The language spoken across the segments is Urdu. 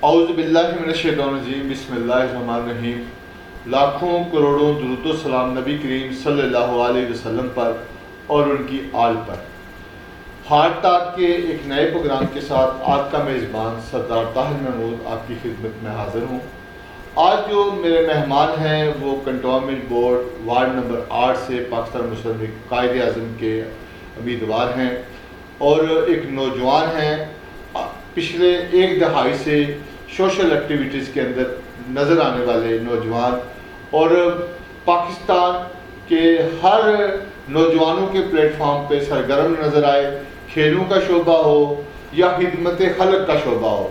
اعوذ باللہ من الشیطان الرجیم، بسم اللہ الرحمن الرحیم۔ لاکھوں کروڑوں درود و سلام نبی کریم صلی اللہ علیہ وسلم پر اور ان کی آل پر۔ ہارٹ ٹاک کے ایک نئے پروگرام کے ساتھ آپ کا میزبان سردار طاہر محمود آپ کی خدمت میں حاضر ہوں۔ آج جو میرے مہمان ہیں وہ کنٹونمنٹ بورڈ وارڈ نمبر 8 سے پاکستان مسلم لیگ قائد اعظم کے امیدوار ہیں اور ایک نوجوان ہیں، پچھلے ایک دہائی سے سوشل ایکٹیویٹیز کے اندر نظر آنے والے نوجوان، اور پاکستان کے ہر نوجوانوں کے پلیٹ فارم پہ سرگرم نظر آئے، کھیلوں کا شعبہ ہو یا خدمت خلق کا شعبہ ہو،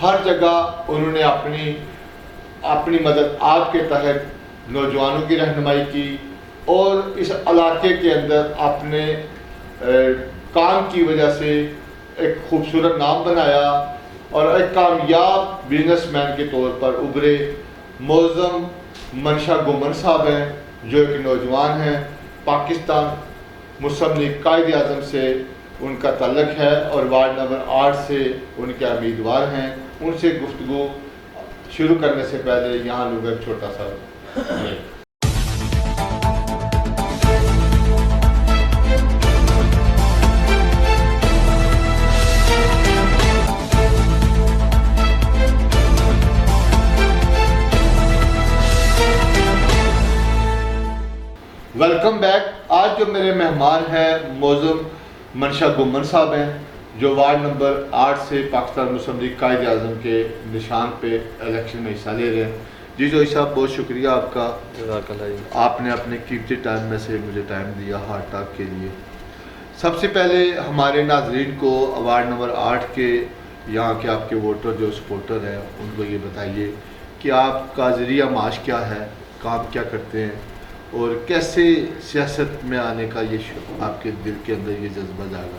ہر جگہ انہوں نے اپنی مدد آپ کے تحت نوجوانوں کی رہنمائی کی اور اس علاقے کے اندر اپنے کام کی وجہ سے ایک خوبصورت نام بنایا اور ایک کامیاب بزنس مین کے طور پر ابھرے۔ معظم منشا گومن صاحب ہیں جو ایک نوجوان ہیں، پاکستان مسلم لیگ قائد اعظم سے ان کا تعلق ہے اور وارڈ نمبر 8 سے ان کے امیدوار ہیں۔ ان سے گفتگو شروع کرنے سے پہلے یہاں لوگ ایک چھوٹا سا ویلکم بیک۔ آج جو میرے مہمان ہیں معظم منشا گومن صاحب ہیں جو وارڈ نمبر 8 سے پاکستان مسلم لیگ قائد اعظم کے نشان پہ الیکشن میں حصہ لے رہے ہیں۔ جی جوئی صاحب، بہت شکریہ آپ کا، آپ نے اپنے قیمتی ٹائم میں سے مجھے ٹائم دیا ہارٹ ٹاک کے لیے۔ سب سے پہلے ہمارے ناظرین کو وارڈ نمبر 8 کے یہاں کے آپ کے ووٹر جو سپورٹر ہیں ان کو یہ بتائیے کہ آپ کا ذریعہ معاش کیا ہے، کام کیا کرتے ہیں اور کیسے سیاست میں آنے کا یہ آپ کے دل کے اندر یہ جذبہ جاگا۔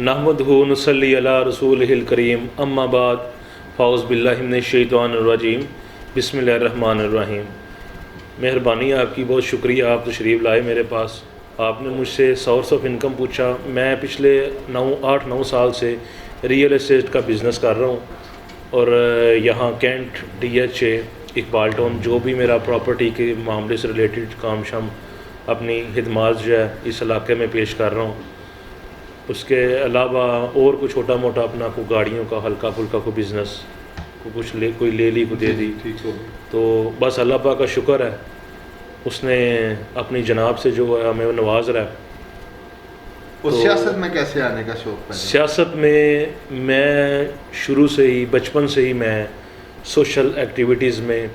نحمدہ نصلی علی رسولہ الکریم، اما بعد، فاعوذ باللہ من الشیطان الرجیم، بسم اللہ الرحمن الرحیم۔ مہربانی آپ کی، بہت شکریہ، آپ تشریف لائے میرے پاس۔ آپ نے مجھ سے سورس آف انکم پوچھا۔ میں پچھلے 8-9 سال سے ریئل اسٹیٹ کا بزنس کر رہا ہوں اور یہاں کینٹ DHA اقبال ٹاؤن جو بھی میرا پراپرٹی کے معاملے سے ریلیٹڈ کام شام اپنی خدمات جو ہے اس علاقے میں پیش کر رہا ہوں۔ اس کے علاوہ اور کوئی چھوٹا موٹا اپنا کوئی گاڑیوں کا ہلکا پھلکا کوئی بزنس کوئی لے لی کوئی دے دی، تو بس اللہ پاک کا شکر ہے، اس نے اپنی جناب سے جو ہے ہمیں نواز رہا ہے۔ اور سیاست میں کیسے آنے کا شوق ہے؟ سیاست میں شروع سے ہی، بچپن سے ہی میں سوشل ایکٹیویٹیز میں،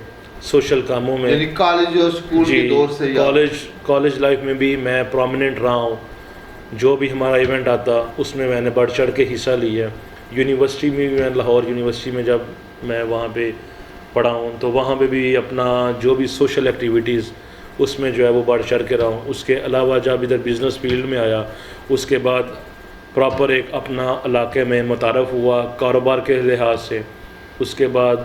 سوشل کاموں میں، یعنی کالج اور اسکول کے دور سے؟ کالج لائف میں بھی میں پرومیننٹ رہا ہوں۔ جو بھی ہمارا ایونٹ آتا اس میں نے بڑھ چڑھ کے حصہ لیا۔ یونیورسٹی میں بھی، میں لاہور یونیورسٹی میں جب میں وہاں پہ پڑھا ہوں تو وہاں پہ بھی اپنا جو بھی سوشل ایکٹیویٹیز اس میں جو ہے وہ بڑھ چڑھ کے رہا ہوں۔ اس کے علاوہ جب ادھر بزنس فیلڈ میں آیا اس کے بعد پراپر ایک اپنا علاقے میں متعارف ہوا کاروبار کے لحاظ سے۔ اس کے بعد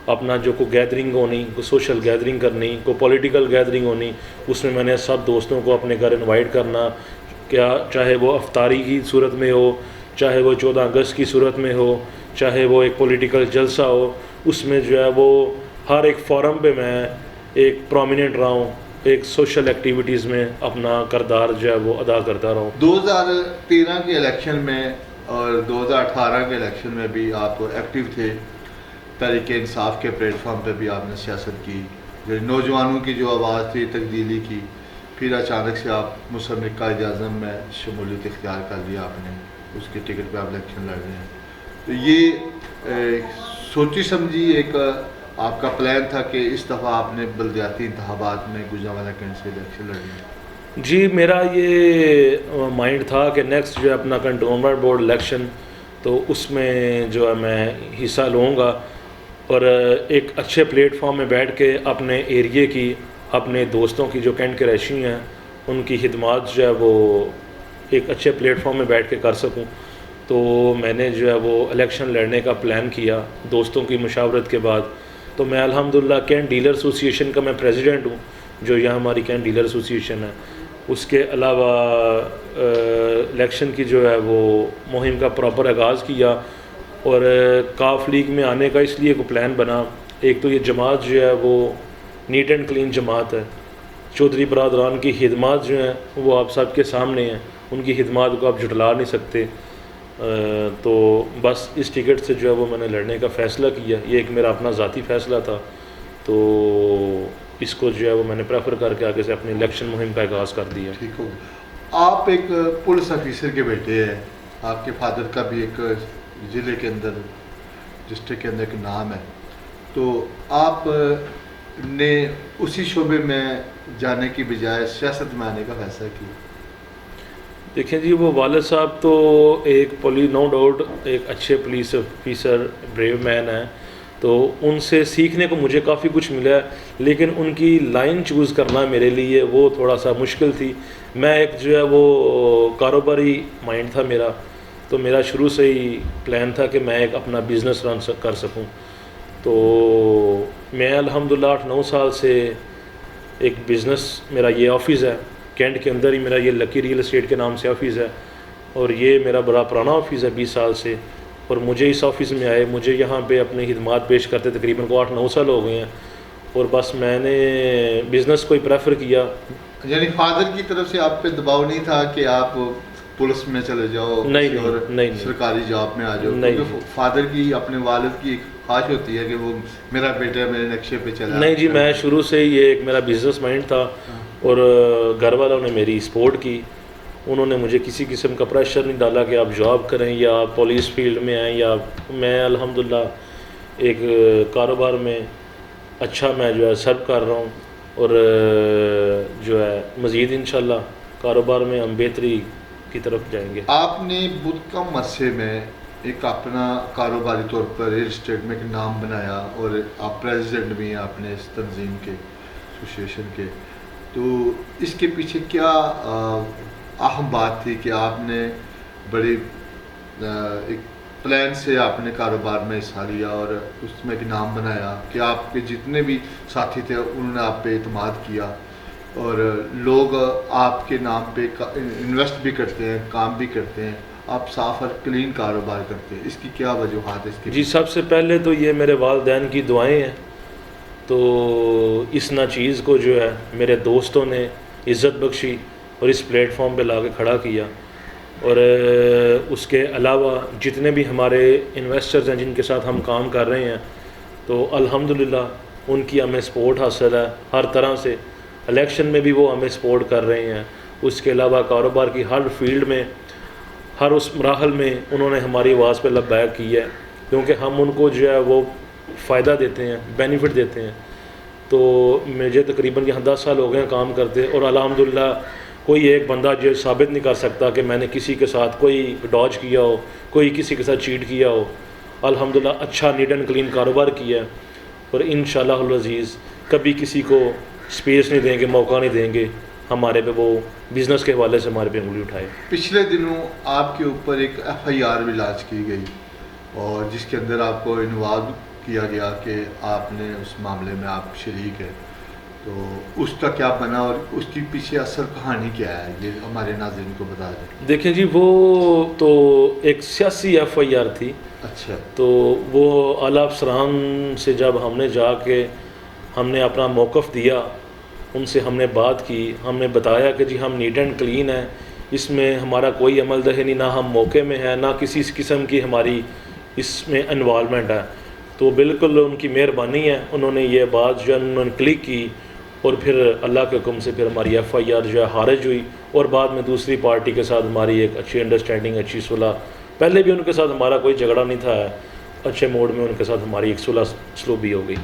اپنا جو کوئی گیدرنگ ہونی، کوئی سوشل گیدرنگ کرنی، کوئی پولیٹیکل گیدرنگ ہونی، اس میں نے سب دوستوں کو اپنے گھر انوائٹ کرنا، کیا چاہے وہ افطاری کی صورت میں ہو، چاہے وہ 14 اگست کی صورت میں ہو، چاہے وہ ایک پولیٹیکل جلسہ ہو، اس میں جو ہے وہ ہر ایک فورم پہ میں ایک پرومیننٹ رہا ہوں، ایک سوشل ایکٹیویٹیز میں اپنا کردار جو ہے وہ ادا کرتا رہا ہوں۔ 2013 کے الیکشن میں اور 2018 کے الیکشن میں بھی آپ ایکٹیو تھے، تحریک انصاف کے پلیٹ فارم پہ بھی آپ نے سیاست کی، نوجوانوں کی جو آواز تھی تبدیلی کی، پھر اچانک سے آپ مسلم لیگ قائد اعظم میں شمولیت اختیار کر لیا آپ نے، اس کے ٹکٹ پہ آپ الیکشن لڑ رہے ہیں۔ تو یہ سوچی سمجھی ایک آپ کا پلان تھا کہ اس دفعہ آپ نے بلدیاتی انتخابات میں گوجرانوالہ کینٹ سے الیکشن لڑنی ہے؟ جی، میرا یہ مائنڈ تھا کہ نیکسٹ جو ہے اپنا کنٹونمنٹ بورڈ الیکشن، تو اس میں جو ہے میں حصہ لوں گا اور ایک اچھے پلیٹ فارم میں بیٹھ کے اپنے ایریے کی، اپنے دوستوں کی جو کینٹ کے رہائشی ہیں ان کی خدمات جو ہے وہ ایک اچھے پلیٹ فارم میں بیٹھ کے کر سکوں۔ تو میں نے جو ہے وہ الیکشن لڑنے کا پلان کیا دوستوں کی مشاورت کے بعد۔ تو میں الحمدللہ کینٹ ڈیلر ایسوسیشن کا میں پریزیڈنٹ ہوں، جو یہاں ہماری کینٹ ڈیلر ایسوسیشن ہے۔ اس کے علاوہ الیکشن کی جو ہے وہ مہم کا پراپر آغاز کیا اور کاف لیگ میں آنے کا اس لیے کو پلان بنا، ایک تو یہ جماعت جو ہے وہ نیٹ اینڈ کلین جماعت ہے، چودھری برادران کی خدمات جو ہیں وہ آپ سب کے سامنے ہیں، ان کی خدمات کو آپ جھٹلا نہیں سکتے، تو بس اس ٹکٹ سے جو ہے وہ میں نے لڑنے کا فیصلہ کیا، یہ ایک میرا اپنا ذاتی فیصلہ تھا، تو اس کو جو ہے وہ میں نے پریفر کر کے آگے سے اپنی الیکشن مہم کا آغاز کر دیا۔ ٹھیک ہو گیا۔ آپ ایک پولیس آفیسر کے بیٹے ہیں، آپ کے فادر کا بھی ایک ضلع کے اندر ڈسٹرکٹ کے اندر ایک نام ہے، تو آپ نے اسی شعبے میں جانے کی بجائے سیاست میں آنے کا فیصلہ کیا؟ دیکھیں جی، وہ والد صاحب تو ایک نو ڈاؤٹ ایک اچھے پولیس آفیسر، بریو مین ہیں، تو ان سے سیکھنے کو مجھے کافی کچھ ملا ہے، لیکن ان کی لائن چوز کرنا میرے لیے وہ تھوڑا سا مشکل تھی۔ میں ایک جو ہے وہ کاروباری مائنڈ تھا میرا، تو میرا شروع سے ہی پلان تھا کہ میں ایک اپنا بزنس رن کر سکوں، تو میں الحمدللہ 8-9 سال سے ایک بزنس، میرا یہ آفس ہے کینٹ کے اندر ہی، میرا یہ لکی ریئل اسٹیٹ کے نام سے آفس ہے، اور یہ میرا بڑا پرانا آفس ہے 20 سال سے، اور مجھے اس آفس میں آئے، مجھے یہاں پہ اپنی خدمات پیش کرتے تقریباً 8-9 سال ہو گئے ہیں، اور بس میں نے بزنس کو ہی پریفر کیا۔ یعنی فادر کی طرف سے آپ پہ دباؤ نہیں تھا کہ آپ پولیس میں چلے جاؤ، نہیں اور نہیں سرکاری جاب میں آ جاؤ؟ کیونکہ فادر کی، اپنے والد کی ایک خواہش ہوتی ہے کہ وہ میرا بیٹا میرے نقشے پہ چلا۔ نہیں جی، میں شروع سے یہ ایک میرا بزنس مائنڈ تھا، اور گھر والوں نے میری سپورٹ کی، انہوں نے مجھے کسی قسم کا پریشر نہیں ڈالا کہ آپ جاب کریں یا پولیس فیلڈ میں آئیں، یا میں الحمدللہ ایک کاروبار میں اچھا میں جو ہے سرو کر رہا ہوں، اور جو ہے مزید انشاءاللہ کاروبار میں ہم بہتری کی طرف جائیں گے۔ آپ نے بہت کم عرصے میں ایک اپنا کاروباری طور پر ریل اسٹیٹ میں ایک نام بنایا، اور آپ پریزیڈنٹ بھی ہیں اپنے اس تنظیم کے، ایسوسیشن کے، تو اس کے پیچھے کیا اہم بات تھی کہ آپ نے بڑی ایک پلان سے آپ نے کاروبار میں حصہ لیا اور اس میں ایک نام بنایا کہ آپ کے جتنے بھی ساتھی تھے انہوں نے آپ پہ اعتماد کیا، اور لوگ آپ کے نام پہ انویسٹ بھی کرتے ہیں، کام بھی کرتے ہیں، آپ صاف اور کلین کاروبار کرتے ہیں، اس کی کیا وجوہات ہے اس کی؟ جی، سب سے پہلے تو یہ میرے والدین کی دعائیں ہیں، تو اس ناچیز کو جو ہے میرے دوستوں نے عزت بخشی اور اس پلیٹ فارم پہ لا کے کھڑا کیا، اور اس کے علاوہ جتنے بھی ہمارے انویسٹرز ہیں جن کے ساتھ ہم کام کر رہے ہیں، تو الحمدللہ ان کی ہمیں سپورٹ حاصل ہے ہر طرح سے، الیکشن میں بھی وہ ہمیں سپورٹ کر رہے ہیں، اس کے علاوہ کاروبار کی ہر فیلڈ میں، ہر اس مراحل میں انہوں نے ہماری آواز پہ لبیک کی ہے، کیونکہ ہم ان کو جو ہے وہ فائدہ دیتے ہیں، بینیفٹ دیتے ہیں۔ تو مجھے تقریباً یہاں 10 سال ہو گئے ہیں کام کرتے، اور الحمدللہ کوئی ایک بندہ جو ثابت نہیں کر سکتا کہ میں نے کسی کے ساتھ کوئی ڈاج کیا ہو، کوئی کسی کے ساتھ چیٹ کیا ہو، الحمدللہ اچھا نیٹ اینڈ کلین کاروبار کیا ہے، اور انشاءاللہ العزیز کبھی کسی کو سپیس نہیں دیں گے، موقع نہیں دیں گے ہمارے پہ وہ بزنس کے حوالے سے ہمارے پہ انگلی اٹھائے۔ پچھلے دنوں آپ کے اوپر ایک FIR بھی لانچ کی گئی، اور جس کے اندر آپ کو انوالو کیا گیا کہ آپ نے اس معاملے میں آپ شریک ہیں، تو اس کا کیا بنا اور اس کی پیچھے اصل کہانی کیا ہے، یہ ہمارے ناظرین کو بتا دیں۔ دیکھیں جی، وہ تو ایک سیاسی FIR تھی، اچھا، تو وہ اعلیٰ افسران سے جب ہم نے جا کے ہم نے اپنا موقف دیا، ان سے ہم نے بات کی، ہم نے بتایا کہ جی ہم نیٹ اینڈ کلین ہیں، اس میں ہمارا کوئی عمل دخل نہیں، نہ ہم موقع میں ہیں، نہ کسی قسم کی ہماری اس میں انوالومنٹ ہے، تو بالکل ان کی مہربانی ہے، انہوں نے یہ بات جو ہے انہوں نے کلک کی، اور پھر اللہ کے حکم سے پھر ہماری FIR جو ہے خارج ہوئی، اور بعد میں دوسری پارٹی کے ساتھ ہماری ایک اچھی انڈرسٹینڈنگ، اچھی صلح، پہلے بھی ان کے ساتھ ہمارا کوئی جھگڑا نہیں تھا، اچھے موڈ میں ان کے ساتھ ہماری ایک صلح سلوبی ہو گئی۔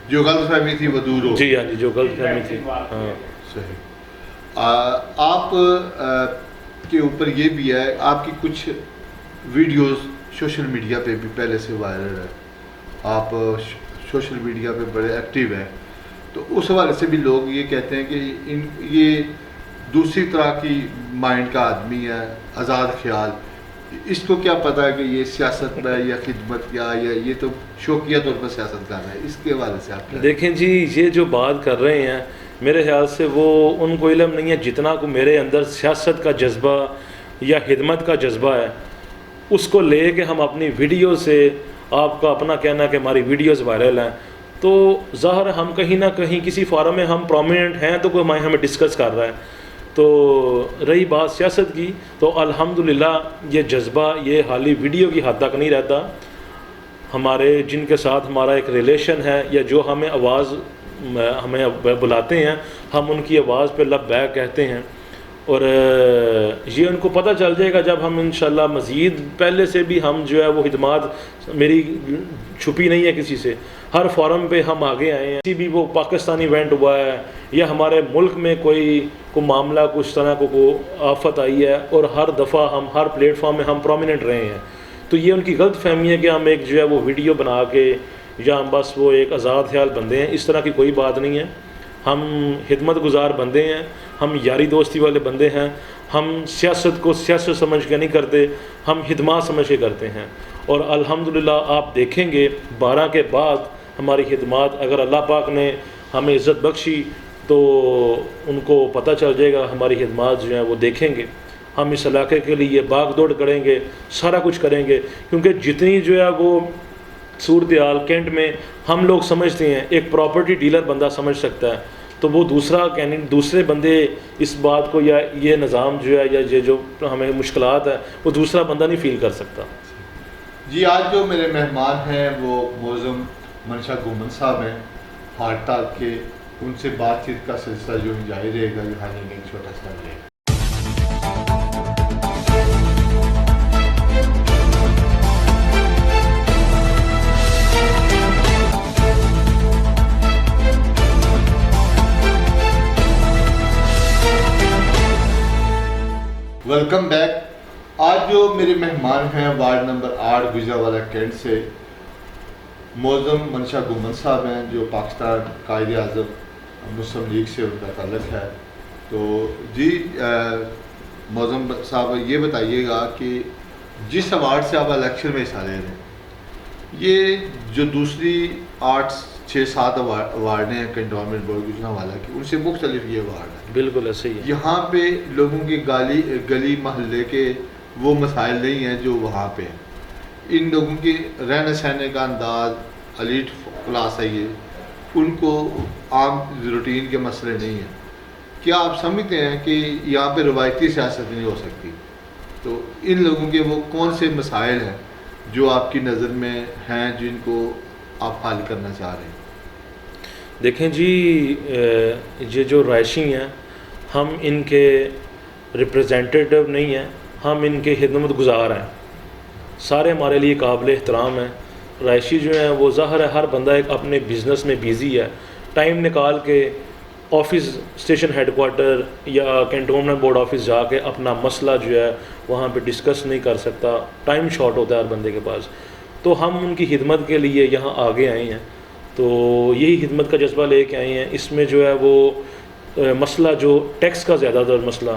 جو غلط فہمی تھی وہ دور ہو گئی۔ جی ہاں جی، جو غلط فہمی تھی، ہاں صحیح۔ آپ کے اوپر یہ بھی ہے، آپ کی کچھ ویڈیوز سوشل میڈیا پہ بھی پہلے سے وائرل ہے، آپ سوشل میڈیا پہ بڑے ایکٹیو ہیں، تو اس حوالے سے بھی لوگ یہ کہتے ہیں کہ یہ دوسری طرح کی مائنڈ کا آدمی ہے، آزاد خیال، اس کو کیا پتہ ہے کہ یہ سیاست میں یا خدمت یا یہ تو شوقیہ طور پر سیاست کر رہا ہے، اس کے حوالے سے آپ دیکھیں جی، یہ جو بات کر رہے ہیں میرے خیال سے وہ ان کو علم نہیں ہے جتنا کو میرے اندر سیاست کا جذبہ یا خدمت کا جذبہ ہے، اس کو لے کے ہم اپنی ویڈیو سے، آپ کا اپنا کہنا ہے کہ ہماری ویڈیوز وائرل ہیں، تو ظاہر ہے ہم کہیں نہ کہیں کسی فورم میں ہم پرومیننٹ ہیں تو کوئی ہمیں ڈسکس کر رہا ہے. تو رہی بات سیاست کی، تو الحمدللہ یہ جذبہ یہ حالی ویڈیو کی حد تک نہیں رہتا. ہمارے جن کے ساتھ ہمارا ایک ریلیشن ہے یا جو ہمیں ہمیں بلاتے ہیں، ہم ان کی آواز پہ لبیک کہتے ہیں. اور یہ ان کو پتہ چل جائے گا جب ہم انشاءاللہ مزید، پہلے سے بھی ہم جو ہے وہ خدمات میری چھپی نہیں ہے کسی سے، ہر فورم پہ ہم آگے آئے ہیں. کسی بھی وہ پاکستانی ایونٹ ہوا ہے یا ہمارے ملک میں کوئی معاملہ کچھ طرح کو آفت آئی ہے، اور ہر دفعہ ہم ہر پلیٹ فارم میں ہم پرومیننٹ رہے ہیں. تو یہ ان کی غلط فہمی ہے کہ ہم ایک جو ہے وہ ویڈیو بنا کے یا ہم بس وہ ایک آزاد خیال بندے ہیں. اس طرح کی کوئی بات نہیں ہے. ہم خدمت گزار بندے ہیں، ہم یاری دوستی والے بندے ہیں. ہم سیاست کو سیاست سمجھ کے نہیں کرتے، ہم خدمات سمجھ کے کرتے ہیں. اور الحمدللہ آپ دیکھیں گے 12 کے بعد ہماری خدمات، اگر اللہ پاک نے ہمیں عزت بخشی تو ان کو پتہ چل جائے گا، ہماری خدمات جو ہیں وہ دیکھیں گے. ہم اس علاقے کے لیے باغ دوڑ کریں گے، سارا کچھ کریں گے، کیونکہ جتنی جو ہے وہ صورتحال کینٹ میں ہم لوگ سمجھتے ہیں، ایک پراپرٹی ڈیلر بندہ سمجھ سکتا ہے، تو وہ دوسرے بندے اس بات کو یا یہ نظام جو ہے یا یہ جو ہمیں مشکلات ہے وہ دوسرا بندہ نہیں فیل کر سکتا. جی آج جو میرے مہمان ہیں وہ معظم منشا گومن صاحب ہیں ہارٹ ٹاک کے. ان سے بات چیت کا سلسلہ جو جاری رہے گا. یہاں ایک چھوٹا سا بریک. Welcome back. آج جو میرے مہمان ہیں وارڈ نمبر 8 گجرانوالہ کینٹ سے معظم منشا گومن صاحب ہیں، جو پاکستان قائد اعظم مسلم لیگ سے ان کا تعلق ہے. تو جی معظم صاحب یہ بتائیے گا کہ جس ایوارڈ سے آپ الیکشن میں حصہ لے رہے ہیں، یہ جو دوسری 8-6-7 ایوارڈ ہیں کنٹونمنٹ بورڈ گجرانوالہ کی، ان سے مختلف یہ ایوارڈ ہے. بالکل ایسے ہی ہے. یہاں پہ لوگوں کی گلی محلے کے وہ مسائل نہیں ہیں جو وہاں پہ ہیں. ان لوگوں کی رہنے سہنے کا انداز، ایلیٹ کلاس ہے یہ، ان کو عام روٹین کے مسئلے نہیں ہیں. کیا آپ سمجھتے ہیں کہ یہاں پہ روایتی سیاست نہیں ہو سکتی؟ تو ان لوگوں کے وہ کون سے مسائل ہیں جو آپ کی نظر میں ہیں جن کو آپ حل کرنا چاہ رہے ہیں؟ دیکھیں جی، یہ جو رہائشی ہیں ہم ان کے ریپریزنٹیٹیو نہیں ہیں، ہم ان کے خدمت گزار ہیں. سارے ہمارے لیے قابل احترام ہیں. رہائشی جو ہیں وہ ظاہر ہے ہر بندہ ایک اپنے بزنس میں بیزی ہے، ٹائم نکال کے آفس اسٹیشن ہیڈ کوارٹر یا کنٹونمنٹ بورڈ آفس جا کے اپنا مسئلہ جو ہے وہاں پہ ڈسکس نہیں کر سکتا. ٹائم شارٹ ہوتا ہے ہر بندے کے پاس. تو ہم ان کی خدمت کے لیے یہاں آگے آئے ہیں، تو یہی خدمت کا جذبہ لے کے آئے ہیں. اس میں جو ہے وہ مسئلہ جو ٹیکس کا زیادہ تر مسئلہ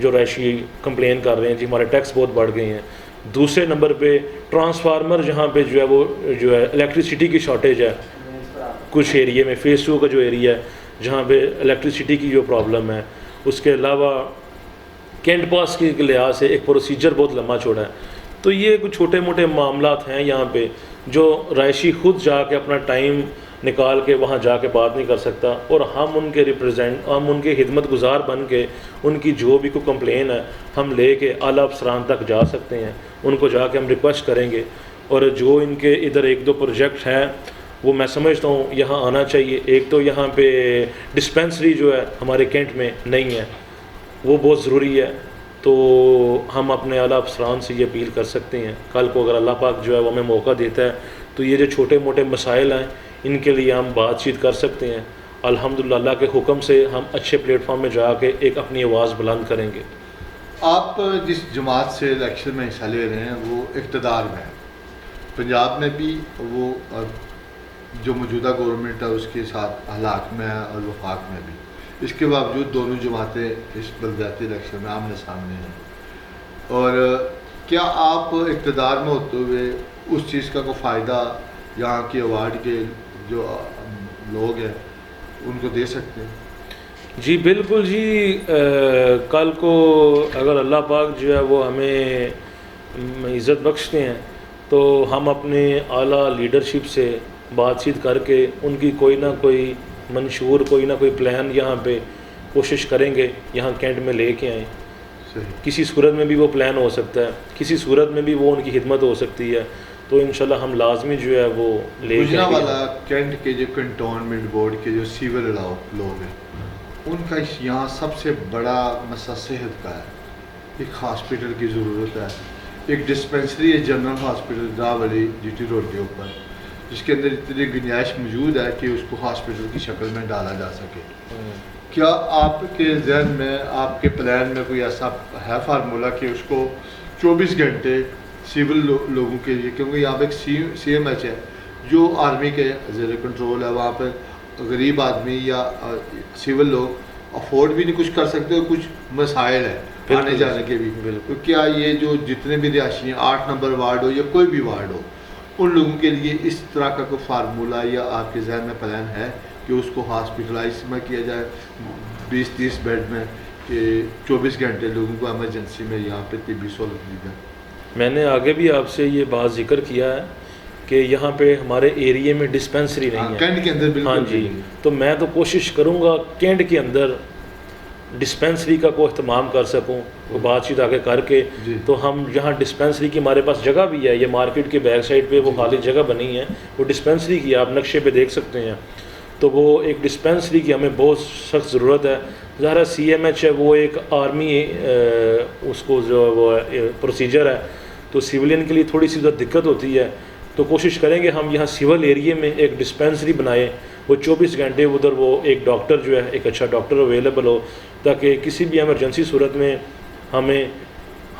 جو رہائشی کمپلین کر رہے ہیں، جی ہمارے ٹیکس بہت بڑھ گئے ہیں. دوسرے نمبر پہ ٹرانسفارمر جہاں پہ جو ہے الیکٹریسٹی کی شارٹیج ہے کچھ ایریے میں، فیس 2 کا جو ایریا ہے جہاں پہ الیکٹریسٹی کی جو پرابلم ہے. اس کے علاوہ کینٹ پاس کے لحاظ سے ایک پروسیجر بہت لمبا چوڑا ہے. تو یہ کچھ چھوٹے موٹے معاملات ہیں یہاں پہ جو رہائشی خود جا کے اپنا ٹائم نکال کے وہاں جا کے بات نہیں کر سکتا. اور ہم ان کے خدمت گزار بن کے ان کی جو بھی کوئی کمپلین ہے ہم لے کے اعلیٰ افسران تک جا سکتے ہیں. ان کو جا کے ہم ریکویسٹ کریں گے. اور جو ان کے ادھر 1-2 پروجیکٹ ہیں وہ میں سمجھتا ہوں یہاں آنا چاہیے. ایک تو یہاں پہ ڈسپینسری جو ہے ہمارے کینٹ میں نہیں ہے، وہ بہت ضروری ہے. تو ہم اپنے اعلیٰ افسران سے یہ اپیل کر سکتے ہیں، کل کو اگر اللہ پاک جو ہے وہ ہمیں موقع دیتا ہے تو یہ جو چھوٹے موٹے مسائل ہیں ان کے لیے ہم بات چیت کر سکتے ہیں. الحمدللہ اللہ کے حکم سے ہم اچھے پلیٹ فارم میں جا کے ایک اپنی آواز بلند کریں گے. آپ جس جماعت سے الیکشن میں حصہ لے رہے ہیں وہ اقتدار میں ہے. پنجاب میں بھی وہ جو موجودہ گورنمنٹ ہے اس کے ساتھ حالات میں ہے اور وفاق میں بھی. اس کے باوجود دونوں جماعتیں اس بلدیاتی الیکشن میں آمنے سامنے ہیں. اور کیا آپ اقتدار میں ہوتے ہوئے اس چیز کا کوئی فائدہ یہاں کے ایوارڈ کے جو لوگ ہیں ان کو دے سکتے ہیں؟ جی بالکل جی. کل کو اگر اللہ پاک جو ہے وہ ہمیں عزت بخشتے ہیں تو ہم اپنے اعلیٰ لیڈرشپ سے بات چیت کر کے ان کی کوئی نہ کوئی منشور کوئی نہ کوئی پلان یہاں پہ کوشش کریں گے یہاں کینٹ میں لے کے آئیں. کسی صورت میں بھی وہ پلان ہو سکتا ہے, کسی صورت میں بھی وہ ان کی خدمت ہو سکتی ہے, تو انشاءاللہ ہم لازمی جو ہے وہ لے کے گجرانوالہ کینٹ کے جو کنٹونمنٹ بورڈ کے جو سیول لوگ ہیں ان کا یہاں سب سے بڑا مسئلہ صحت کا ہے. ایک ہاسپٹل کی ضرورت ہے, ایک ڈسپنسری ہے general hospital Rawli G T road کے اوپر, جس کے اندر اتنی گنجائش موجود ہے کہ اس کو ہاسپٹل کی شکل میں ڈالا جا سکے. کیا آپ کے ذہن میں آپ کے پلان میں کوئی ایسا ہے فارمولہ کہ اس کو 24 گھنٹے سول لوگوں کے لیے, کیونکہ یہاں پہ ایک سی ایم ایچ ہے جو آرمی کے زیر کنٹرول ہے, وہاں پہ غریب آدمی یا سول لوگ افورڈ بھی نہیں کچھ کر سکتے, اور کچھ مسائل ہیں آنے جانے کے بھی. تو کیا یہ جو جتنے بھی رہائشی ہیں 8 نمبر وارڈ ہو یا کوئی بھی وارڈ ہو, ان لوگوں کے لیے اس طرح کا کوئی فارمولہ یا آپ کے ذہن میں پلان ہے کہ اس کو ہاسپٹلائز میں کیا جائے 20-30 بیڈ میں, کہ 24 گھنٹے لوگوں کو ایمرجنسی میں یہاں پہ طبی سہولت دی جائے؟ میں نے آگے بھی آپ سے یہ بات ذکر کیا ہے کہ یہاں پہ ہمارے ایریے میں ڈسپنسری نہیں ہے کینٹ کے اندر بالکل. ہاں جی, تو میں تو کوشش کروں گا کینٹ کے اندر ڈسپنسری کا کو اہتمام کر سکوں, وہ بات چیت آگے کر کے. تو ہم یہاں ڈسپنسری کی ہمارے پاس جگہ بھی ہے, یہ مارکیٹ کے بیک سائڈ پہ وہ خالی جگہ بنی ہے, وہ ڈسپنسری کی آپ نقشے پہ دیکھ سکتے ہیں. تو وہ ایک ڈسپنسری کی ہمیں بہت سخت ضرورت ہے. ظاہر سی ایم ایچ ہے وہ ایک آرمی اس کو جو وہ پروسیجر ہے, تو سولین کے لیے تھوڑی سی ادھر دقت ہوتی ہے. تو کوشش کریں گے ہم یہاں سول ایریے میں ایک ڈسپنسری بنائیں, وہ 24 گھنٹے ادھر وہ ایک ڈاکٹر جو ہے ایک اچھا ڈاکٹر اویلیبل ہو, تاکہ کسی بھی ایمرجنسی صورت میں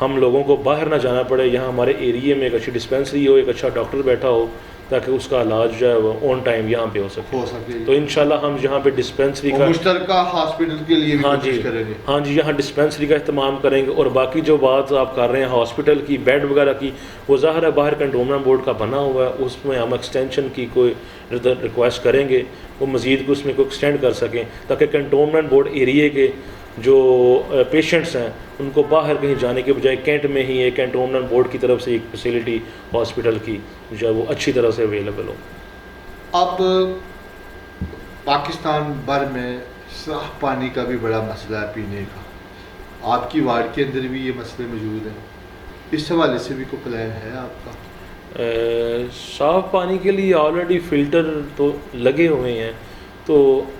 ہم لوگوں کو باہر نہ جانا پڑے. یہاں ہمارے ایریے میں ایک اچھی ڈسپنسری ہو, ایک اچھا ڈاکٹر بیٹھا ہو, تاکہ اس کا علاج جو ہے وہ آن ٹائم یہاں پہ ہو سکے. تو انشاءاللہ ہم یہاں پہ ڈسپنسری کا مشترکہ ہاسپٹل کے لیے بھی کوشش کریں گے. ہاں جی, یہاں ڈسپنسری کا اہتمام کریں گے. اور باقی جو بات آپ کر رہے ہیں ہاسپٹل کی بیڈ وغیرہ کی, وہ ظاہر ہے باہر کنٹونمنٹ بورڈ کا بنا ہوا ہے, اس میں ہم ایکسٹینشن کی کوئی ریکویسٹ کریں گے, وہ مزید اس میں کو ایکسٹینڈ کر سکیں, تاکہ کنٹونمنٹ بورڈ ایریے کے جو پیشنٹس ہیں ان کو باہر کہیں جانے کے بجائے کینٹ میں ہی ایک کنٹونمنٹ بورڈ کی طرف سے ایک فیسلٹی ہاسپٹل کی جو ہے وہ اچھی طرح سے اویلیبل ہو. اب پاکستان بھر میں صاف پانی کا بھی بڑا مسئلہ ہے پینے کا, آپ کی وارڈ کے اندر بھی یہ مسئلے موجود ہیں, اس حوالے سے بھی کوئی پلان ہے آپ کا؟ صاف پانی کے لیے آلریڈی فلٹر تو لگے ہوئے ہیں, تو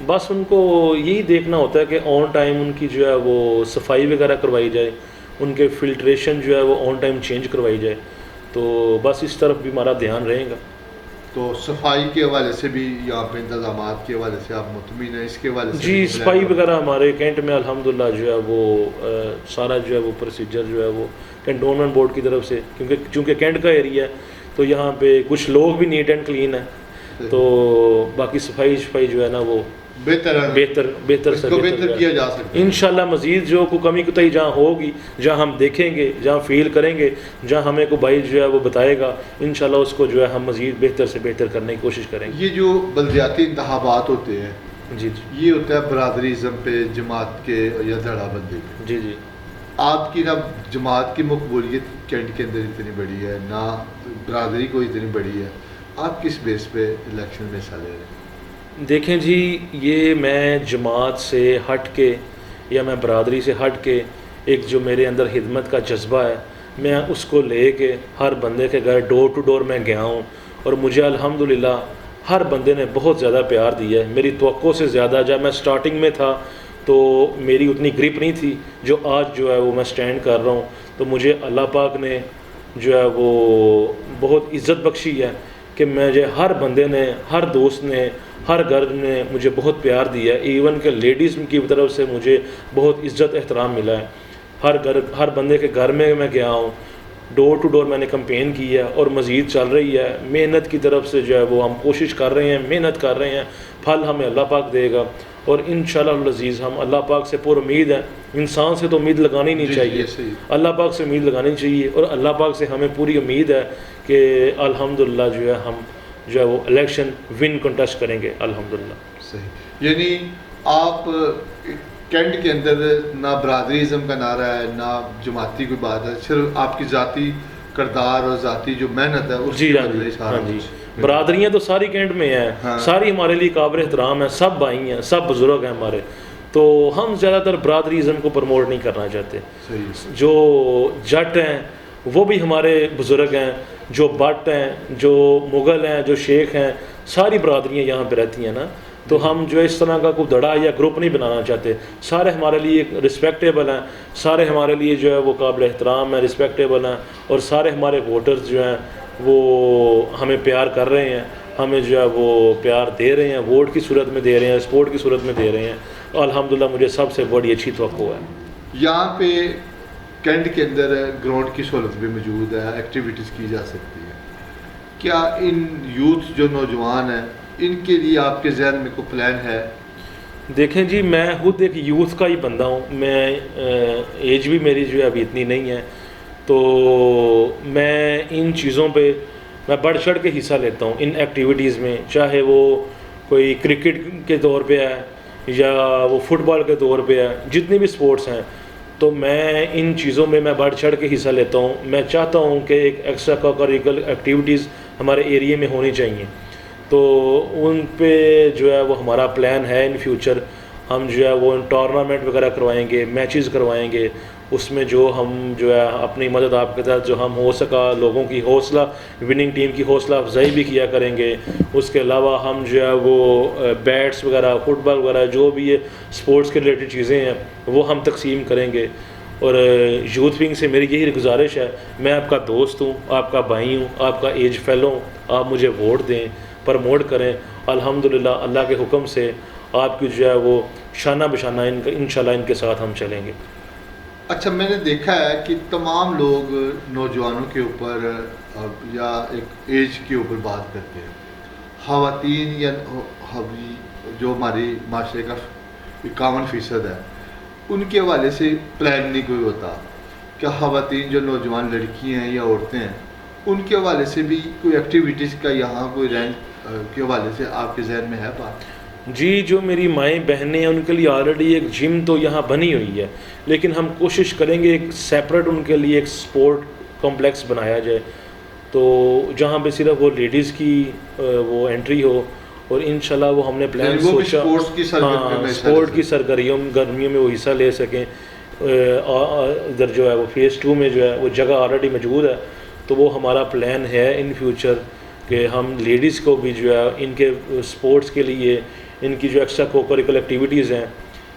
بس ان کو یہی دیکھنا ہوتا ہے کہ آن ٹائم ان کی جو ہے وہ صفائی وغیرہ کروائی جائے, ان کے فلٹریشن جو ہے وہ آن ٹائم چینج کروائی جائے. تو بس اس طرف بھی ہمارا دھیان رہے گا. تو صفائی کے حوالے سے بھی یہاں پہ انتظامات کے حوالے سے آپ مطمئن ہیں اس کے حوالے سے؟ جی, صفائی وغیرہ ہمارے کینٹ میں الحمدللہ جو ہے وہ سارا جو ہے وہ پروسیجر جو ہے وہ کنٹونمنٹ بورڈ کی طرف سے, چونکہ کینٹ کا ایریا ہے تو یہاں پہ کچھ لوگ بھی نیٹ اینڈ کلین ہیں, تو باقی صفائی جو ہے نا وہ بہتر سے بہتر کیا جا سکتا ہے. انشاءاللہ مزید جو کوئی کمی کوتاہی جہاں ہوگی, جہاں ہم دیکھیں گے, جہاں فیل کریں گے, جہاں ہمیں کو بھائی جو ہے وہ بتائے گا, انشاءاللہ اس کو جو ہے ہم مزید بہتر سے بہتر کرنے کی کوشش کریں گے. یہ جو بلدیاتی انتخابات ہوتے ہیں جی یہ ہوتا ہے برادریزم پہ, جماعت کے یا دھڑا بندی پہ. جی آپ کی نہ جماعت کی مقبولیت کینٹ کے اندر اتنی بڑی ہے, نہ برادری کو اتنی بڑی ہے, آپ کس بیس پہ الیکشن میں حصہ لے رہے ہیں؟ دیکھیں جی, یہ میں جماعت سے ہٹ کے یا میں برادری سے ہٹ کے ایک جو میرے اندر خدمت کا جذبہ ہے, میں اس کو لے کے ہر بندے کے گھر ڈور ٹو ڈور میں گیا ہوں, اور مجھے الحمدللہ ہر بندے نے بہت زیادہ پیار دیا ہے, میری توقع سے زیادہ. جب میں سٹارٹنگ میں تھا تو میری اتنی گرپ نہیں تھی جو آج جو ہے وہ میں سٹینڈ کر رہا ہوں, تو مجھے اللہ پاک نے جو ہے وہ بہت عزت بخشی ہے کہ مجھے ہر بندے نے, ہر دوست نے, ہر گھر نے مجھے بہت پیار دیا ہے. ایون کہ لیڈیز کی طرف سے مجھے بہت عزت احترام ملا ہے. ہر بندے کے گھر میں گیا ہوں, ڈور ٹو ڈور میں نے کمپین کی ہے, اور مزید چل رہی ہے. محنت کی طرف سے جو ہے وہ ہم کوشش کر رہے ہیں, محنت کر رہے ہیں, پھل ہمیں اللہ پاک دے گا. اور انشاءاللہ العزیز ہم اللہ پاک سے پر امید ہیں. انسان سے تو امید لگانی نہیں چاہیے, اللہ پاک سے امید لگانی چاہیے, اور اللہ پاک سے ہمیں پوری امید ہے کہ الحمدللہ جو ہے ہم جو ہے وہ الیکشن ون کنٹیسٹ کریں گے الحمدللہ. صحیح, یعنی آپ کینٹ کے اندر نہ برادریزم کا نعرہ ہے, نہ جماعتی کوئی بات ہے, صرف آپ کی ذاتی کردار اور ذاتی جو محنت ہے اس جی کے ہاں بدلے جی سارا ہاں جی کچھ۔ برادریاں تو ساری کینٹ میں ہیں، ہاں۔ ساری ہمارے لیے قابل احترام ہیں، سب بھائی ہیں، سب بزرگ ہیں ہمارے، تو ہم زیادہ تر برادریزم کو پروموٹ نہیں کرنا چاہتے۔ صحیح۔ جو جٹ ہیں وہ بھی ہمارے بزرگ ہیں، جو بٹ ہیں، جو مغل ہیں، جو شیخ ہیں، ساری برادریاں یہاں پہ رہتی ہیں نا، تو ہم جو اس طرح کا کوئی دڑا یا گروپ نہیں بنانا چاہتے، سارے ہمارے لیے رسپیکٹیبل ہیں، سارے ہمارے لیے جو ہے وہ قابل احترام ہیں، رسپیکٹیبل ہیں، اور سارے ہمارے ووٹرز جو ہیں وہ ہمیں پیار کر رہے ہیں، ہمیں جو ہے وہ پیار دے رہے ہیں، ووٹ کی صورت میں دے رہے ہیں، سپورٹ کی صورت میں دے رہے ہیں، الحمدللہ مجھے سب سے بڑی اچھی توقع ہے۔ یہاں پہ کینٹ کے اندر گراؤنڈ کی سہولت بھی موجود ہے، ایکٹیویٹیز کی جا سکتی ہے، کیا ان یوتھ جو نوجوان ہیں ان کے لیے آپ کے ذہن میں کوئی پلان ہے؟ دیکھیں جی، میں خود ایک یوتھ کا ہی بندہ ہوں، میں ایج بھی میری جو ہے ابھی اتنی نہیں ہے، تو میں ان چیزوں پہ میں بڑھ چڑھ کے حصہ لیتا ہوں، ان ایکٹیویٹیز میں، چاہے وہ کوئی کرکٹ کے طور پہ ہے یا وہ فٹ بال کے طور پہ ہے، جتنی بھی سپورٹس ہیں، تو میں ان چیزوں میں بڑھ چڑھ کے حصہ لیتا ہوں۔ میں چاہتا ہوں کہ ایک ایکسٹرا کریکولر ایکٹیویٹیز ہمارے ایریے میں ہونی چاہیے، تو ان پہ جو ہے وہ ہمارا پلان ہے ان فیوچر، ہم جو ہے وہ ٹورنامنٹ وغیرہ کروائیں گے، میچز کروائیں گے، اس میں جو ہم جو ہے اپنی مدد آپ کے تحت جو ہم ہو سکا لوگوں کی حوصلہ وننگ ٹیم کی حوصلہ افزائی بھی کیا کریں گے۔ اس کے علاوہ ہم جو ہے وہ بیٹس وغیرہ، فٹ بال وغیرہ، جو بھی یہ سپورٹس کے ریلیٹڈ چیزیں ہیں وہ ہم تقسیم کریں گے۔ اور یوتھ ونگ سے میری یہی گزارش ہے، میں آپ کا دوست ہوں، آپ کا بھائی ہوں، آپ کا ایج فیلو ہوں، آپ مجھے ووٹ دیں، پرموٹ کریں، الحمدللہ اللہ کے حکم سے آپ کی جو ہے وہ شانہ بشانہ انشاءاللہ ان کے ساتھ ہم چلیں گے۔ اچھا، میں نے دیکھا ہے کہ تمام لوگ نوجوانوں کے اوپر یا ایک ایج کے اوپر بات کرتے ہیں، خواتین یا جو ہماری معاشرے کا 51% ہے ان کے حوالے سے پلان نہیں کوئی ہوتا، کیا خواتین جو نوجوان لڑکی ہیں یا عورتیں ہیں ان کے حوالے سے بھی کوئی ایکٹیویٹیز کا یہاں کوئی رینک کے حوالے سے آپ کے ذہن میں ہے بات؟ جی، جو میری مائیں بہنیں ہیں ان کے لیے آلریڈی ایک جم تو یہاں بنی ہوئی ہے، لیکن ہم کوشش کریں گے ایک سیپریٹ ان کے لیے ایک سپورٹ کمپلیکس بنایا جائے، تو جہاں پہ صرف وہ لیڈیز کی وہ انٹری ہو، اور انشاءاللہ وہ ہم نے پلان سوچا سپورٹ کی سرگرمیوں میں وہ حصہ لے سکیں۔ ادھر جو ہے وہ فیز 2 میں جو ہے وہ جگہ آلریڈی موجود ہے، تو وہ ہمارا پلان ہے ان فیوچر کہ ہم لیڈیز کو بھی جو ہے ان کے سپورٹس کے لیے، ان کی جو ایکسٹرا کوکریکولر ایکٹیویٹیز ہیں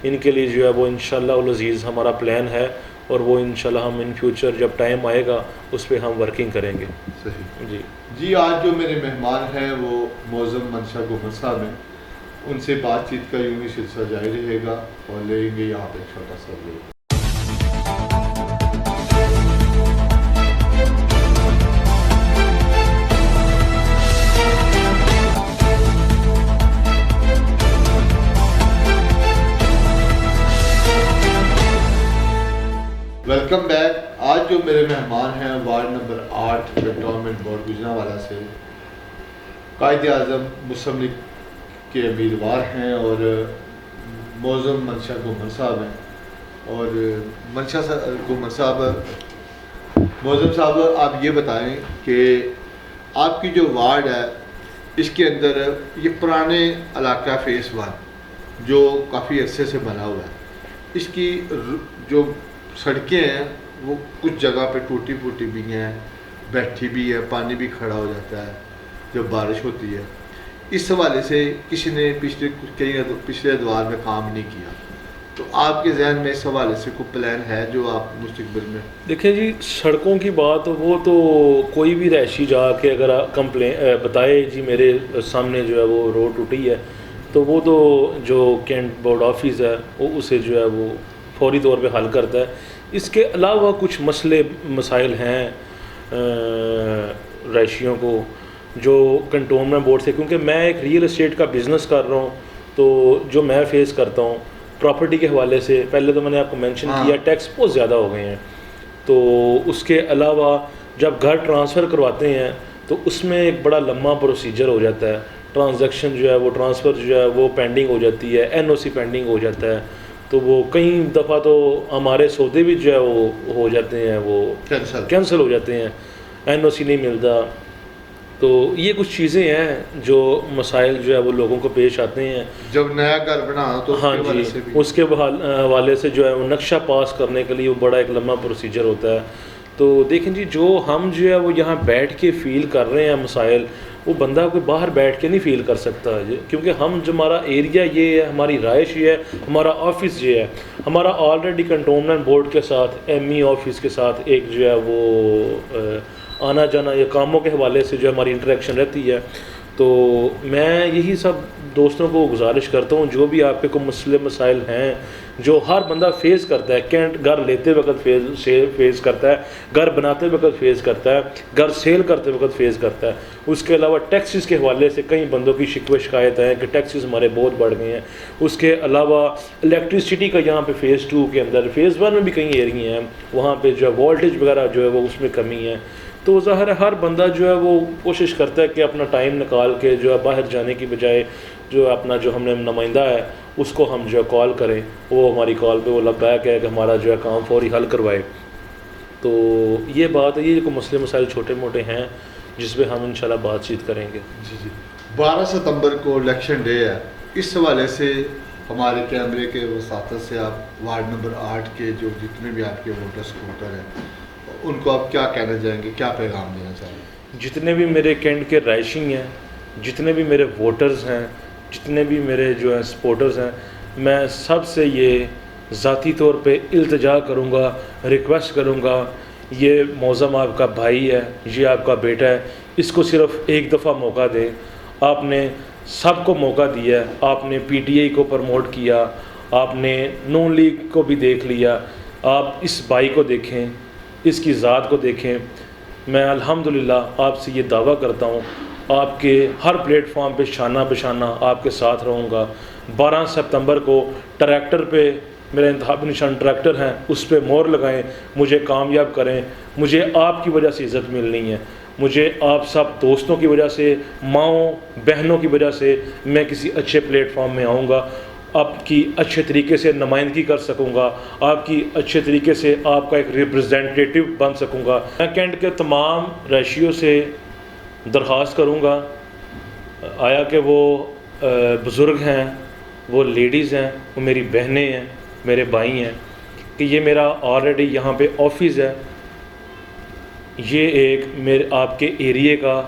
ان کے لیے جو ہے وہ انشاءاللہ العزیز ہمارا پلان ہے، اور وہ انشاءاللہ ہم ان فیوچر جب ٹائم آئے گا اس پہ ہم ورکنگ کریں گے۔ صحیح جی، آج جو میرے مہمان ہیں وہ معظم منشا گوہر صاحب ہیں، ان سے بات چیت کا یوں ہی سلسلہ جاری رہے گا، اور لیں گے یہاں پہ چھوٹا سا بریک۔ Welcome back. آج جو میرے مہمان ہیں ward number 8 cantonment board Gujranwala سے قائد اعظم مسلم لیگ کے امیدوار ہیں، اور معظم منشا گوہر صاحب ہیں۔ اور منشا گوہر صاحب، معظم صاحب، آپ یہ بتائیں کہ آپ کی جو وارڈ ہے اس کے اندر یہ پرانے علاقہ فیس 1 جو کافی عرصے سے بنا ہوا ہے، اس کی جو سڑکیں ہیں وہ کچھ جگہ پہ ٹوٹی پھوٹی بھی ہیں، بیٹھی بھی ہے، پانی بھی کھڑا ہو جاتا ہے جب بارش ہوتی ہے۔ اس حوالے سے کسی نے پچھلے ادوار میں کام نہیں کیا، تو آپ کے ذہن میں اس حوالے سے کوئی پلان ہے جو آپ مستقبل میں؟ دیکھیں جی، سڑکوں کی بات وہ تو کوئی بھی رہائشی جا کے اگر بتائے جی میرے سامنے جو ہے وہ روڈ ٹوٹی ہے، تو وہ تو جو کینٹ بورڈ آفس ہے وہ اسے جو ہے وہ فوری طور پہ حل کرتا ہے۔ اس کے علاوہ کچھ مسائل ہیں رہائشیوں کو جو کنٹونمنٹ بورڈ سے، کیونکہ میں ایک ریئل اسٹیٹ کا بزنس کر رہا ہوں، تو جو میں فیس کرتا ہوں پراپرٹی کے حوالے سے، پہلے تو میں نے آپ کو مینشن کیا ٹیکس بہت زیادہ ہو گئے ہیں، تو اس کے علاوہ جب گھر ٹرانسفر کرواتے ہیں تو اس میں ایک بڑا لمبا پروسیجر ہو جاتا ہے، ٹرانزیکشن جو ہے وہ ٹرانسفر جو ہے وہ پینڈنگ ہو جاتی ہے، NOC پینڈنگ ہو جاتا ہے، تو وہ کئی دفعہ تو ہمارے سودے بھی جو ہے وہ ہو جاتے ہیں، وہ کینسل ہو جاتے ہیں۔ NOC نہیں ملتا. تو یہ کچھ چیزیں ہیں جو مسائل جو ہے وہ لوگوں کو پیش آتے ہیں. جب نیا گھر بنا تو اس ہاں کے جی، حوالے سے بھی اس کے حوالے سے جو ہے وہ نقشہ پاس کرنے کے لیے وہ بڑا ایک لمبا پروسیجر ہوتا ہے. تو دیکھیں جی، جو ہم جو ہے وہ یہاں بیٹھ کے فیل کر رہے ہیں مسائل، وہ بندہ کوئی باہر بیٹھ کے نہیں فیل کر سکتا ہے. کیونکہ ہم جو ہمارا ایریا یہ ہے، ہماری رہائش یہ ہے، ہمارا آفس یہ ہے، ہمارا آلریڈی کنٹونمنٹ بورڈ کے ساتھ، ME آفس کے ساتھ ایک جو ہے وہ آنا جانا یا کاموں کے حوالے سے جو ہماری انٹریکشن رہتی ہے. تو میں یہی سب دوستوں کو گزارش کرتا ہوں، جو بھی آپ کے کوئی مسائل ہیں جو ہر بندہ فیس کرتا ہے، کینٹ گھر لیتے وقت فیس کرتا ہے، گھر بناتے وقت فیس کرتا ہے، گھر سیل کرتے وقت فیس کرتا ہے. اس کے علاوہ ٹیکسز کے حوالے سے کئی بندوں کی شکوے شکایت ہیں کہ ٹیکسز ہمارے بہت بڑھ گئے ہیں. اس کے علاوہ الیکٹریسٹی کا یہاں پہ فیز 2 کے اندر، فیز 1 میں بھی کئی ایریے ہیں وہاں پہ جو ہے وولٹیج وغیرہ جو ہے وہ اس میں کمی ہے. تو ظاہر ہے ہر بندہ جو ہے وہ کوشش کرتا ہے کہ اپنا ٹائم نکال کے جو ہے باہر جانے کی بجائے جو اپنا جو ہم نے نمائندہ ہے اس کو ہم جو ہے کال کریں، وہ ہماری کال پہ وہ لگ بیک ہے کہ ہمارا جو ہے کام فوری حل کروائے. تو یہ بات ہے، یہ کوئی مسئلے مسائل چھوٹے موٹے ہیں جس پہ ہم انشاءاللہ بات چیت کریں گے. جی 12 ستمبر کو الیکشن ڈے ہے، اس حوالے سے ہمارے کیمرے کے وساطت سے آپ وارڈ نمبر 8 کے جو جتنے بھی آپ کے ووٹر سپورٹر ہیں ان کو آپ کیا کہنا چاہیں گے، کیا پیغام دینا چاہیں گے؟ جتنے بھی میرے کینٹ کے رہائشی ہیں، جتنے بھی میرے ووٹرز ہیں، جتنے بھی میرے جو ہیں سپورٹرز ہیں، میں سب سے یہ ذاتی طور پہ التجا کروں گا، ریکویسٹ کروں گا. یہ معظم آپ کا بھائی ہے، یہ آپ کا بیٹا ہے، اس کو صرف ایک دفعہ موقع دیں. آپ نے سب کو موقع دیا ہے، آپ نے PTI کو پروموٹ کیا، آپ نے نون لیگ کو بھی دیکھ لیا. آپ اس بھائی کو دیکھیں، اس کی ذات کو دیکھیں. میں الحمدللہ آپ سے یہ دعویٰ کرتا ہوں آپ کے ہر پلیٹ فارم پہ شانہ بشانہ آپ کے ساتھ رہوں گا. 12 ستمبر کو ٹریکٹر پہ میرا انتخابی نشان ٹریکٹر ہیں، اس پہ مور لگائیں، مجھے کامیاب کریں. مجھے آپ کی وجہ سے عزت ملنی ہے، مجھے آپ سب دوستوں کی وجہ سے، ماؤں بہنوں کی وجہ سے میں کسی اچھے پلیٹ فارم میں آؤں گا، آپ کی اچھے طریقے سے نمائندگی کر سکوں گا، آپ کی اچھے طریقے سے آپ کا ایک ریپرزینٹیٹیو بن سکوں گا. میں کینٹ کے تمام رہائشیوں سے درخواست کروں گا، آیا کہ وہ بزرگ ہیں، وہ لیڈیز ہیں، وہ میری بہنیں ہیں، میرے بھائی ہیں، کہ یہ میرا آلریڈی یہاں پہ آفس ہے. یہ ایک میرے آپ کے ایریے کا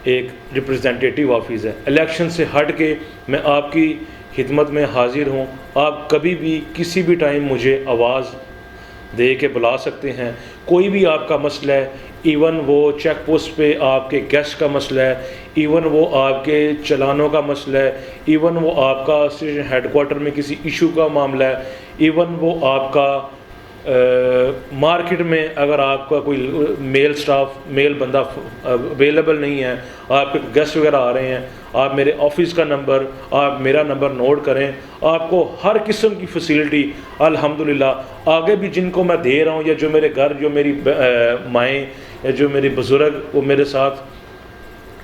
ایک ریپرزینٹیٹیو آفس ہے. الیکشن سے ہٹ کے میں آپ کی خدمت میں حاضر ہوں. آپ کبھی بھی کسی بھی ٹائم مجھے آواز دے کے بلا سکتے ہیں. کوئی بھی آپ کا مسئلہ ہے، ایون وہ چیک پوسٹ پہ آپ کے گیسٹ کا مسئلہ ہے، ایون وہ آپ کے چلانوں کا مسئلہ ہے، ایون وہ آپ کا اسٹیشن ہیڈ کوارٹر میں کسی ایشو کا معاملہ ہے، ایون وہ آپ کا مارکیٹ میں اگر آپ کا کوئی میل سٹاف، میل بندہ اویلیبل نہیں ہے، آپ کے گیسٹ وغیرہ آ رہے ہیں، آپ میرے آفس کا نمبر، آپ میرا نمبر نوٹ کریں. آپ کو ہر قسم کی فیسلٹی الحمدللہ آگے بھی جن کو میں دے رہا ہوں، یا جو میرے گھر، جو میری مائیں یا جو میری بزرگ وہ میرے ساتھ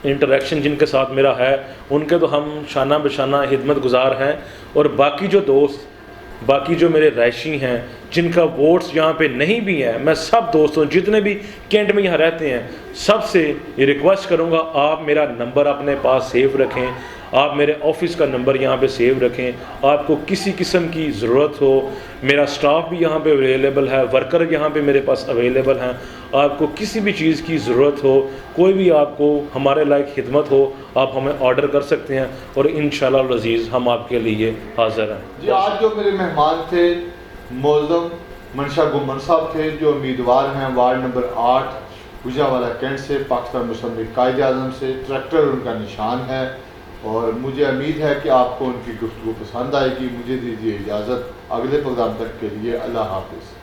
انٹریکشن جن کے ساتھ میرا ہے، ان کے تو ہم شانہ بشانہ خدمت گزار ہیں. اور باقی جو دوست، باقی جو میرے رہائشی ہیں جن کا ووٹس یہاں پہ نہیں بھی ہیں، میں سب دوستوں جتنے بھی کینٹ میں یہاں رہتے ہیں سب سے یہ ریکویسٹ کروں گا، آپ میرا نمبر اپنے پاس سیو رکھیں، آپ میرے آفس کا نمبر یہاں پہ سیو رکھیں. آپ کو کسی قسم کی ضرورت ہو، میرا سٹاف بھی یہاں پہ اویلیبل ہے، ورکر یہاں پہ میرے پاس اویلیبل ہیں. آپ کو کسی بھی چیز کی ضرورت ہو، کوئی بھی آپ کو ہمارے لائق خدمت ہو، آپ ہمیں آرڈر کر سکتے ہیں، اور انشاءاللہ العزیز ہم آپ کے لیے حاضر ہیں. جی آج جو میرے مہمان تھے معظم منشا گمن صاحب تھے، جو امیدوار ہیں وارڈ نمبر 8 گجرانوالہ کینٹ سے، پاکستان مسلم لیگ قائد اعظم سے. ٹریکٹر ان کا نشان ہے، اور مجھے امید ہے کہ آپ کو ان کی گفتگو پسند آئے گی. مجھے دیجیے اجازت، اگلے پروگرام تک کے لیے اللہ حافظ.